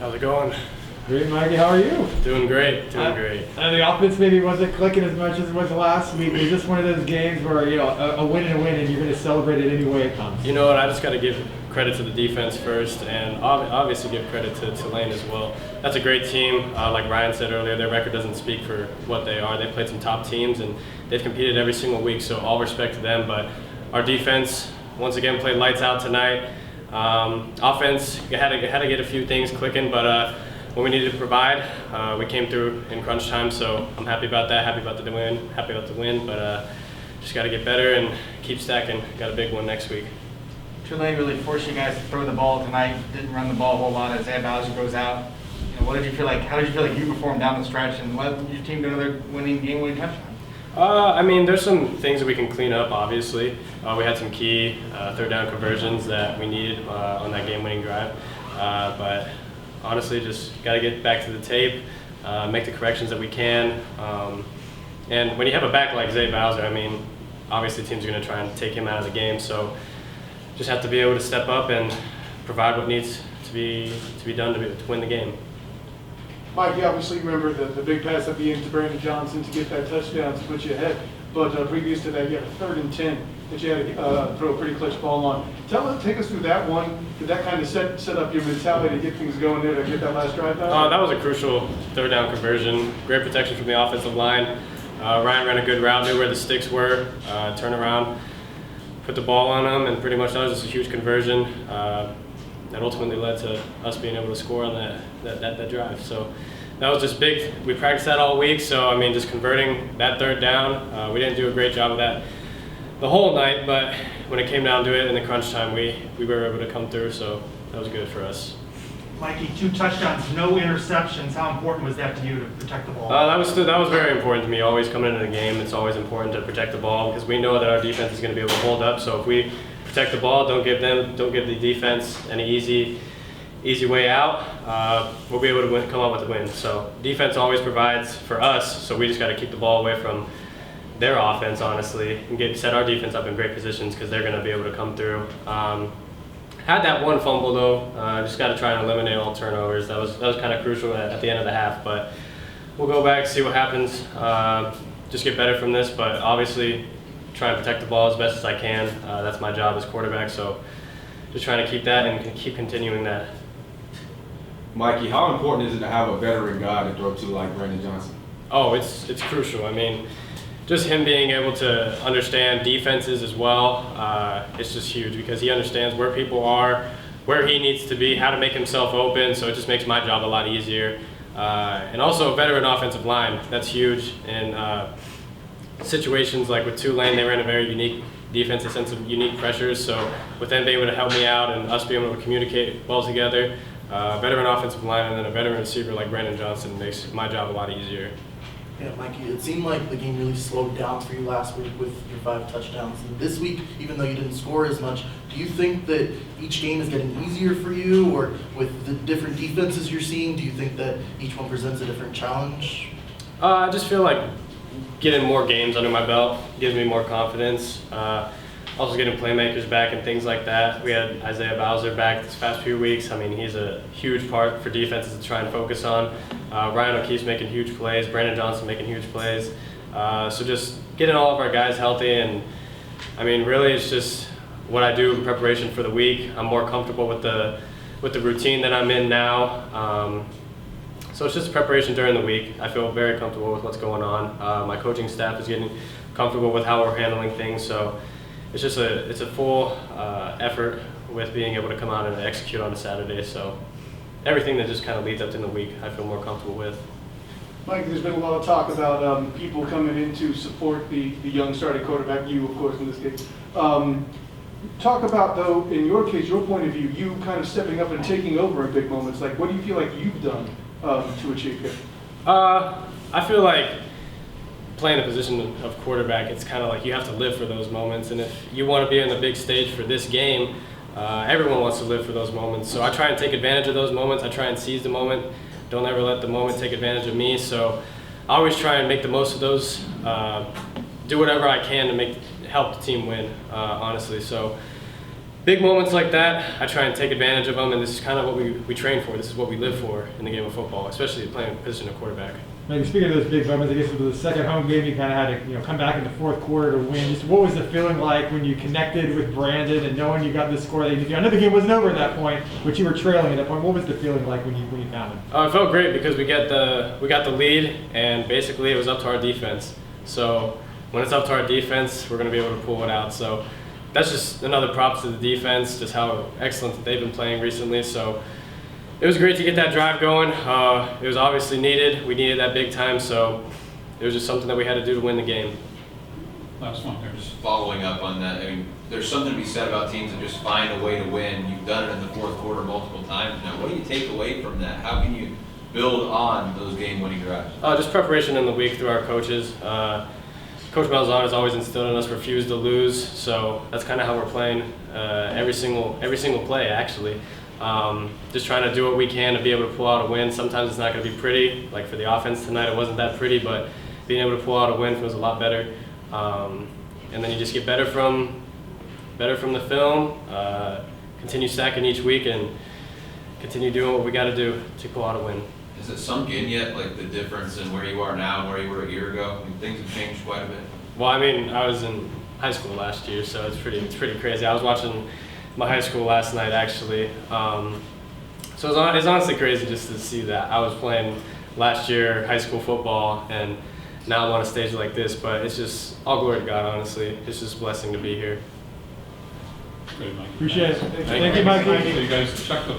How's it going? Great, Mikey. How are you? Doing great. Great. The offense maybe wasn't clicking as much as it was last week. Was this one of those games where a win and a win, and you're going to celebrate it any way it comes? You know what? I just got to give credit to the defense first, and obviously give credit to Tulane as well. That's a great team. Like Ryan said earlier, their record doesn't speak for what they are. They played some top teams, and they've competed every single week. So all respect to them. But our defense once again played lights out tonight. Offense had to get a few things clicking, but when we needed to provide, we came through in crunch time. So I'm happy about that. Happy about the win. But just got to get better and keep stacking. Got a big one next week. Tulane really forced you guys to throw the ball tonight. Didn't run the ball a whole lot as Bowser goes out. What did you feel like? How did you feel like you performed down the stretch and led your team to another game-winning touchdown? I mean, there's some things that we can clean up, obviously. We had some key third down conversions that we needed on that game-winning drive. But honestly, just got to get back to the tape, make the corrections that we can. And when you have a back like Zay Bowser, I mean, obviously teams are going to try and take him out of the game. So just have to be able to step up and provide what needs to be done to win the game. Mike, you obviously remember the big pass at the end to Brandon Johnson to get that touchdown to put you ahead. But previous to that, you had a 3rd and 10 that you had to throw a pretty clutch ball on. Take us through that one. Did that kind of set up your mentality to get things going there to get that last drive down? That was a crucial third down conversion. Great protection from the offensive line. Ryan ran a good route, knew where the sticks were, turn around, put the ball on them, and pretty much that was just a huge conversion. That ultimately led to us being able to score on that drive. So that was just big. We practiced that all week, so I mean, just converting that third down, we didn't do a great job of that the whole night, but when it came down to it in the crunch time, we were able to come through, so that was good for us. Mikey, 2 touchdowns, no interceptions. How important was that to you to protect the ball? That was very important to me. Always coming into the game, it's always important to protect the ball because we know that our defense is going to be able to hold up. So if we protect the ball, don't give the defense any easy way out, we'll be able to come up with a win. So defense always provides for us, so we just got to keep the ball away from their offense, honestly, and set our defense up in great positions because they're going to be able to come through. Had that one fumble though, just got to try and eliminate all turnovers. That was kind of crucial at the end of the half, but we'll go back, see what happens, just get better from this, but obviously try and protect the ball as best as I can. That's my job as quarterback, so just trying to keep that and keep continuing that. Mikey, how important is it to have a veteran guy to throw to like Brandon Johnson? Oh, it's crucial. I mean, just him being able to understand defenses as well, it's just huge because he understands where people are, where he needs to be, how to make himself open, so it just makes my job a lot easier. And also a veteran offensive line, that's huge. And situations like with Tulane, they ran a very unique defense, a sense of unique pressures, so with them being able to help me out and us being able to communicate well together, veteran offensive line and then a veteran receiver like Brandon Johnson makes my job a lot easier. Yeah, Mikey, it seemed like the game really slowed down for you last week with your 5 touchdowns. And this week, even though you didn't score as much, do you think that each game is getting easier for you, or with the different defenses you're seeing, do you think that each one presents a different challenge? I just feel like getting more games under my belt gives me more confidence. Also getting playmakers back and things like that. We had Isaiah Bowser back this past few weeks. I mean, he's a huge part for defenses to try and focus on. Ryan O'Keefe's making huge plays. Brandon Johnson making huge plays. So just getting all of our guys healthy, and I mean, really, it's just what I do in preparation for the week. I'm more comfortable with the routine that I'm in now. So it's just preparation during the week. I feel very comfortable with what's going on. My coaching staff is getting comfortable with how we're handling things. So it's just a full effort with being able to come out and execute on a Saturday. So everything that just kind of leads up to the week, I feel more comfortable with. Mike, there's been a lot of talk about people coming in to support the young starting quarterback, you of course in this case. Talk about, though, in your case, your point of view, you kind of stepping up and taking over in big moments. Like, what do you feel like you've done to achieve here? I feel like playing the position of quarterback, it's kind of like you have to live for those moments, and if you want to be on the big stage for this game, everyone wants to live for those moments. So I try and take advantage of those moments. I try and seize the moment. Don't ever let the moment take advantage of me. So I always try and make the most of those, do whatever I can to help the team win, honestly. So big moments like that, I try and take advantage of them, and this is kind of what we train for. This is what we live for in the game of football, especially playing position of quarterback. Maybe speaking of those big moments, I guess it was the second home game you kind of had to come back in the fourth quarter to win. Just what was the feeling like when you connected with Brandon and knowing you got the score that you did? I know the game wasn't over at that point, but you were trailing at that point. What was the feeling like when you found him? It felt great because we got the lead, and basically it was up to our defense. So when it's up to our defense, we're going to be able to pull it out. So that's just another props to the defense, just how excellent they've been playing recently. So it was great to get that drive going. It was obviously needed. We needed that big time, so it was just something that we had to do to win the game. Last one there. Just following up on that, I mean, there's something to be said about teams that just find a way to win. You've done it in the fourth quarter multiple times now. What do you take away from that? How can you build on those game-winning drives? Just preparation in the week through our coaches. Coach Malzahn has always instilled in us refuse to lose, so that's kind of how we're playing every single play, actually. Just trying to do what we can to be able to pull out a win. Sometimes it's not going to be pretty. Like for the offense tonight, it wasn't that pretty, but being able to pull out a win was a lot better. And then you just get better from the film, continue stacking each week, and continue doing what we got to do to pull out a win. Has it sunk in yet, like the difference in where you are now and where you were a year ago? I mean, things have changed quite a bit. Well, I mean, I was in high school last year, so it's pretty crazy. I was watching my high school last night, actually. So it's honestly crazy just to see that. I was playing last year high school football, and now I'm on a stage like this, but it's just all glory to God, honestly. It's just a blessing to be here. Great, Mike. Appreciate it. Thank Thank you, you. Mikey. So you guys check the